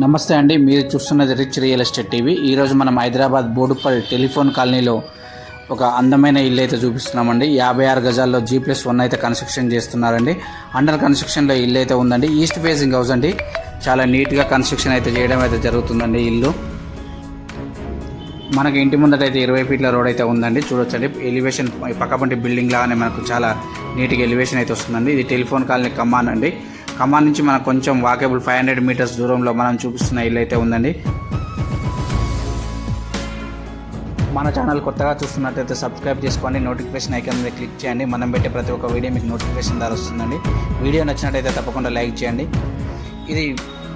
నమస్తే అండి, మీరు చూస్తున్నది రిచ్ రియల్ ఎస్టేట్ టీవీ. ఈరోజు మనం హైదరాబాద్ బోడుప్పల్ టెలిఫోన్ కాలనీలో ఒక అందమైన ఇల్లు అయితే చూపిస్తున్నామండి. 56 గజాల్లో G+1 అయితే కన్స్ట్రక్షన్ చేస్తున్నారండి. అండర్ కన్స్ట్రక్షన్లో ఇల్లు అయితే ఉందండి. ఈస్ట్ ఫేసింగ్ హౌస్ అండి. చాలా నీట్గా కన్స్ట్రక్షన్ అయితే చేయడం అయితే జరుగుతుందండి. ఇల్లు మనకి ఇంటి ముందట అయితే 20 ఫీట్ల రోడ్ అయితే ఉందండి. చూడొచ్చండి, ఎలివేషన్ పక్కపంటి బిల్డింగ్ లాగానే మనకు చాలా నీట్గా ఎలివేషన్ అయితే వస్తుందండి. ఇది టెలిఫోన్ కాలనీ కమాన్ అండి. కమాన్ నుంచి మనకు కొంచెం వాకేబుల్ 500 మీటర్స్ దూరంలో మనం చూపిస్తున్న ఇల్లు అయితే ఉందండి. మన ఛానల్ కొత్తగా చూస్తున్నట్లయితే సబ్స్క్రైబ్ చేసుకోండి, నోటిఫికేషన్ ఐకాన్ మీద క్లిక్ చేయండి. మనం పెట్టే ప్రతి ఒక్క వీడియో మీకు నోటిఫికేషన్ ద్వారా వస్తుందండి. వీడియో నచ్చినట్టయితే తప్పకుండా లైక్ చేయండి. ఇది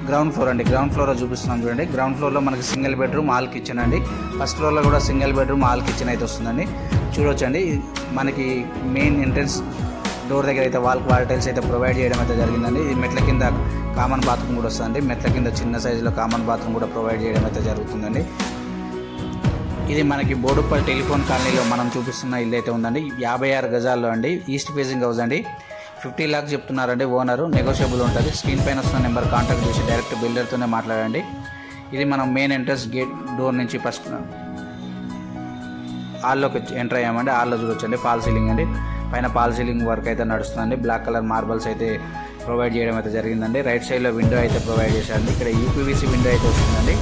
గ్రౌండ్ ఫ్లోర్ అండి. గ్రౌండ్ ఫ్లోర్లో చూపిస్తున్నాం చూడండి. గ్రౌండ్ ఫ్లోర్లో మనకి సింగిల్ బెడ్రూమ్ హాల్ కిచెన్ అండి. ఫస్ట్ ఫ్లోర్లో కూడా సింగిల్ బెడ్రూమ్ హాల్ కిచెన్ అయితే వస్తుందండి. చూడొచ్చండి, మనకి మెయిన్ ఎంట్రన్స్ డోర్ దగ్గర అయితే వాల్ టైల్స్ అయితే ప్రొవైడ్ చేయడం అయితే జరిగిందండి. ఇది మెట్ల కింద కామన్ బాత్రూమ్ కూడా వస్తుందండి. మెట్ల కింద చిన్న సైజులో కామన్ బాత్రూమ్ కూడా ప్రొవైడ్ చేయడం అయితే జరుగుతుందండి. ఇది మనకి బోడుప్పల్ టెలిఫోన్ కాలనీలో మనం చూపిస్తున్న ఇల్లు అయితే ఉందండి. 56 గజాల్లో అండి. ఈస్ట్ ఫేసింగ్ హౌస్ అండి. 50 lakhs చెప్తున్నారండి ఓనరు. నెగోషియబుల్ ఉంటుంది. స్క్రీన్ పైన వస్తున్న నెంబర్ కాంటాక్ట్ చేసి డైరెక్ట్ బిల్డర్తోనే మాట్లాడండి. ఇది మనం మెయిన్ ఎంట్రన్స్ గేట్ డోర్ నుంచి ఫస్ట్ హాల్లోకి ఎంటర్ అయ్యామండి. హాల్లో చూడొచ్చండి, ఫాల్ సీలింగ్ అండి. పైన ఫాల్ సీలింగ్ వర్క్ అయితే నడుస్తుందండి. బ్లాక్ కలర్ మార్బల్స్ అయితే ప్రొవైడ్ చేయడం అయితే జరిగిందండి. రైట్ సైడ్లో విండో అయితే ప్రొవైడ్ చేశారండి. ఇక్కడ యూపీవీసీ విండో అయితే వస్తుందండి.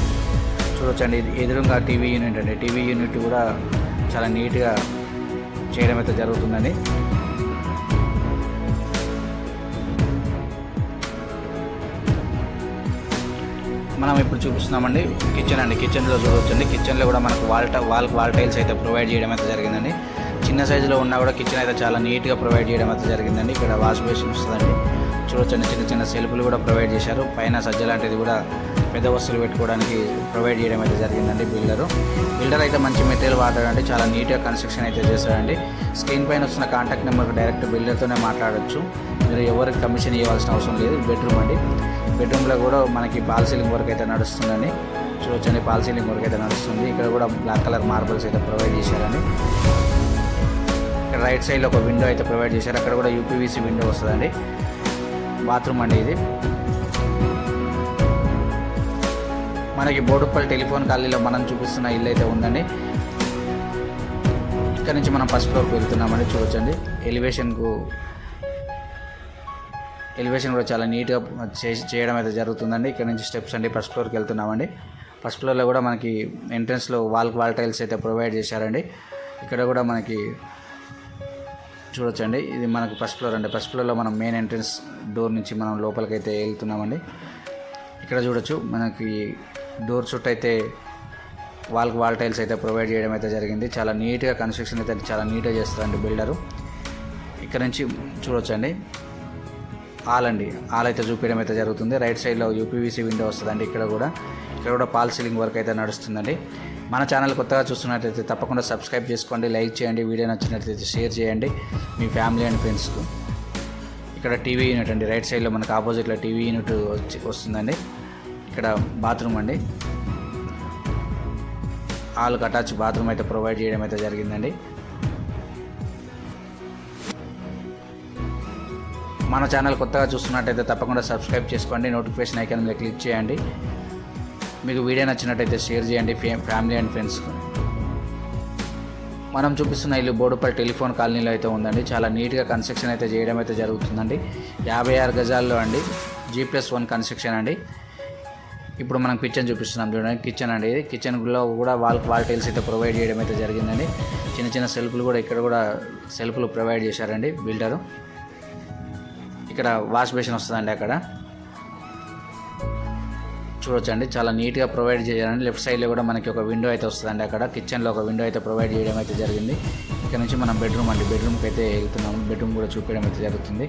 చూడొచ్చండి, ఇది ఎదురుగా టీవీ యూనిట్ అండి. టీవీ యూనిట్ కూడా చాలా నీట్గా చేయడం అయితే జరుగుతుందండి. మనం ఇప్పుడు చూపిస్తున్నామండి కిచెన్ అండి. కిచెన్లో చూడొచ్చండి, కిచెన్లో కూడా మనకు వాల్ టైల్స్ అయితే ప్రొవైడ్ చేయడం అయితే జరిగిందండి. చిన్న సైజులో ఉన్నా కూడా కిచెన్ అయితే చాలా నీట్గా ప్రొవైడ్ చేయడం అయితే జరిగిందండి. ఇక్కడ వాష్ బేసిన్ వస్తుందండి. చూడొచ్చండి, చిన్న చిన్న సెల్ఫ్లు కూడా ప్రొవైడ్ చేశారు. పైన సజ్జ లాంటిది కూడా పెద్ద వస్తువులు పెట్టుకోవడానికి ప్రొవైడ్ చేయడం అయితే జరిగిందండి. బిల్డర్ అయితే మంచి మెటీరియల్ వాడాడంటే చాలా నీట్గా కన్స్ట్రక్షన్ అయితే చేశాడండి. స్క్రీన్ పైన వస్తున్న కాంటాక్ట్ నెంబర్కి డైరెక్ట్ బిల్డర్తోనే మాట్లాడవచ్చు. మీరు ఎవరికి కమిషన్ ఇవ్వాల్సిన అవసరం లేదు. బెడ్రూమ్ అండి. బెడ్రూమ్లో కూడా మనకి ఫాల్ సీలింగ్ వర్క్ అయితే నడుస్తుందండి. చూడొచ్చండి, ఫాల్ సీలింగ్ వర్క్ అయితే నడుస్తుంది. ఇక్కడ కూడా బ్లాక్ కలర్ మార్బల్స్ అయితే ప్రొవైడ్ చేశారండి. ఇక్కడ రైట్ సైడ్లో ఒక విండో అయితే ప్రొవైడ్ చేశారు. అక్కడ కూడా యూపీవీసీ విండో వస్తుందండి. బాత్రూమ్ అండి ఇది. మనకి బోడుప్పల్ టెలిఫోన్ కాలనీలో మనం చూపిస్తున్న ఇల్లు అయితే ఉందండి. ఇక్కడ నుంచి మనం ఫస్ట్ ఫ్లోర్కి వెళ్తున్నామండి. చూడొచ్చండి, ఎలివేషన్ కూడా చాలా నీట్గా చేయడం అయితే జరుగుతుందండి. ఇక్కడ నుంచి స్టెప్స్ అండి. ఫస్ట్ ఫ్లోర్కి వెళ్తున్నామండి. ఫస్ట్ ఫ్లోర్లో కూడా మనకి ఎంట్రన్స్లో వాల్ టైల్స్ అయితే ప్రొవైడ్ చేశారండి. ఇక్కడ కూడా మనకి చూడొచ్చండి, ఇది మనకు ఫస్ట్ ఫ్లోర్ అండి. ఫస్ట్ ఫ్లోర్లో మనం మెయిన్ ఎంట్రన్స్ డోర్ నుంచి మనం లోపలికి అయితే వెళ్తున్నామండి. ఇక్కడ చూడొచ్చు, మనకి డోర్ చుట్టూ అయితే వాల్ టైల్స్ అయితే ప్రొవైడ్ చేయడం అయితే జరిగింది. చాలా నీట్గా కన్స్ట్రక్షన్ అయితే చాలా నీట్గా చేస్తారండి బిల్డరు. ఇక్కడ నుంచి చూడొచ్చండి, హాల్ అయితే చూపించడం అయితే జరుగుతుంది. రైట్ సైడ్లో యూపీవీసీ విండో వస్తుందండి. ఇక్కడ కూడా ఫాల్ సీలింగ్ వర్క్ అయితే నడుస్తుందండి. మన ఛానల్ కొత్తగా చూస్తున్నట్లయితే తప్పకుండా సబ్స్క్రైబ్ చేసుకోండి, లైక్ చేయండి. వీడియో నచ్చినట్లయితే షేర్ చేయండి మీ ఫ్యామిలీ అండ్ ఫ్రెండ్స్కు. ఇక్కడ టీవీ యూనిట్ అండి. రైట్ సైడ్లో మనకు ఆపోజిట్లో టీవీ యూనిట్ వస్తుందండి. ఇక్కడ బాత్రూమ్ అండి. హాల్కి అటాచ్ బాత్రూమ్ అయితే ప్రొవైడ్ చేయడం అయితే జరిగిందండి. మన ఛానల్ కొత్తగా చూస్తున్నట్టయితే తప్పకుండా సబ్స్క్రైబ్ చేసుకోండి, నోటిఫికేషన్ ఐకాన్ మీద క్లిక్ చేయండి. మీకు వీడియో నచ్చినట్టయితే షేర్ చేయండి ఫ్యామిలీ అండ్ ఫ్రెండ్స్కు. మనం చూపిస్తున్న ఇల్లు బోడుప్పల్ టెలిఫోన్ కాలనీలో అయితే ఉందండి. చాలా నీట్గా కన్స్ట్రక్షన్ అయితే చేయడం అయితే జరుగుతుందండి. 56 గజాల్లో అండి. G+1 కన్స్ట్రక్షన్ అండి. ఇప్పుడు మనం కిచెన్ చూపిస్తున్నాం చూడండి. కిచెన్ అండి ఇది. కిచెన్లో కూడా వాల్ టైల్స్ అయితే ప్రొవైడ్ చేయడం అయితే జరిగిందండి. చిన్న చిన్న సెల్ఫ్లు కూడా ఇక్కడ కూడా సెల్ఫ్లు ప్రొవైడ్ చేశారండి బిల్డరు. ఇక్కడ వాష్ బేసిన్ వస్తుందండి. అక్కడ చూడొచ్చండి, చాలా నీట్గా ప్రొవైడ్ చేయాలండి. లెఫ్ట్ సైడ్లో కూడా మనకి ఒక విండో అయితే వస్తుందండి. అక్కడ కిచెన్లో ఒక విండో అయితే ప్రొవైడ్ చేయడం అయితే జరిగింది. ఇక్కడ నుంచి మనం బెడ్రూమ్ అండి. బెడ్రూమ్కి అయితే వెళ్తున్నాము. బెడ్రూమ్ కూడా చూపించడం అయితే జరుగుతుంది.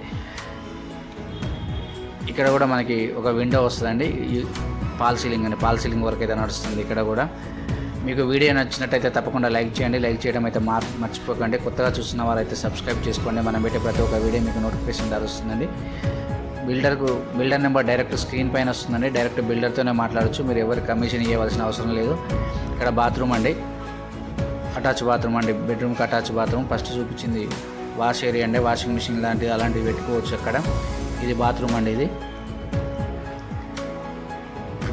ఇక్కడ కూడా మనకి ఒక విండో వస్తుందండి. ఫాల్ సీలింగ్ వర్క్ అయితే నడుస్తుంది. ఇక్కడ కూడా మీకు వీడియో నచ్చినట్టయితే తప్పకుండా లైక్ చేయండి. లైక్ చేయడం అయితే మర్చిపోకండి. కొత్తగా చూస్తున్న వారైతే సబ్స్క్రైబ్ చేసుకోండి. మనం పెట్టే ప్రతి ఒక్క వీడియో మీకు నోటిఫికేషన్ ద్వారా వస్తుందండి. బిల్డర్ నెంబర్ డైరెక్ట్ స్క్రీన్ పైన వస్తుందండి. డైరెక్ట్ బిల్డర్తోనే మాట్లాడచ్చు. మీరు ఎవరికి కమిషన్ ఇవ్వాల్సిన అవసరం లేదు. ఇక్కడ బాత్రూమ్ అండి. అటాచ్ బాత్రూమ్ అండి. బెడ్రూమ్కి అటాచ్ బాత్రూమ్. ఫస్ట్ చూపించింది వాష్ ఏరియా అండి. వాషింగ్ మిషన్ లాంటివి అలాంటివి పెట్టుకోవచ్చు అక్కడ. ఇది బాత్రూమ్ అండి. ఇది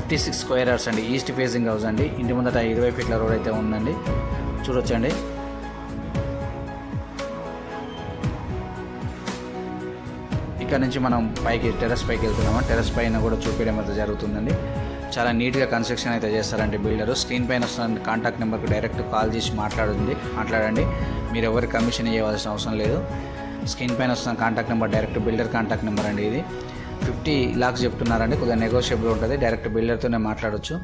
56 స్క్వేర్ యార్డ్స్ అండి. ఈస్ట్ ఫేసింగ్ హౌస్ అండి. ఇంటి ముందట 20 ఫీట్ల రోడ్ అయితే ఉందండి, చూడొచ్చండి. ఇక్కడ నుంచి మనం టెర్రస్ పైకి వెళ్తున్నాము. టెర్రస్ పైన కూడా చూపించడం అయితే జరుగుతుందండి. చాలా నీట్గా కన్స్ట్రక్షన్ అయితే చేస్తారండి బిల్డరు. స్క్రీన్ పైన వస్తున్న కాంటాక్ట్ నెంబర్కి డైరెక్ట్ కాల్ చేసి మాట్లాడండి. మీరు ఎవరికి కమిషన్ ఇవ్వాల్సిన అవసరం లేదు. స్క్రీన్ పైన వస్తున్న contact number direct builder contact number అండి. ఇది 50 lakhs చెప్తున్నారండి. కొద్దిగా నెగోషియబుల్ ఉంటుంది. డైరెక్ట్ బిల్డర్తోనే మాట్లాడవచ్చు.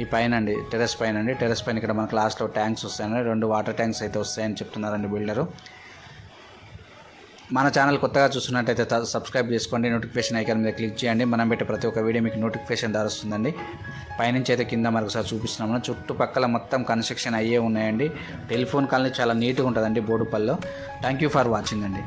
ఈ పైన అండి టెర్రస్ పైన ఇక్కడ మనకు లాస్ట్లో ట్యాంక్స్ వస్తాయండి. 2 వాటర్ ట్యాంక్స్ అయితే వస్తాయని చెప్తున్నారండి బిల్డరు. మన ఛానల్ కొత్తగా చూస్తున్నట్టయితే సబ్స్క్రైబ్ చేసుకోండి. నోటిఫికేషన్ ఐకాన్ మీద క్లిక్ చేయండి. మనం పెట్టే ప్రతి ఒక్క వీడియో మీకు నోటిఫికేషన్ ద్వారా వస్తుందండి. పైనుంచి అయితే కింద మరొకసారి చూపిస్తున్నాము. చుట్టుపక్కల మొత్తం కన్స్ట్రక్షన్ అయ్యే ఉన్నాయండి. టెలిఫోన్ కాలనీ చాలా నీట్గా ఉంటుందండి బోడుపల్లో. థ్యాంక్ యూ ఫర్ వాచింగ్ అండి.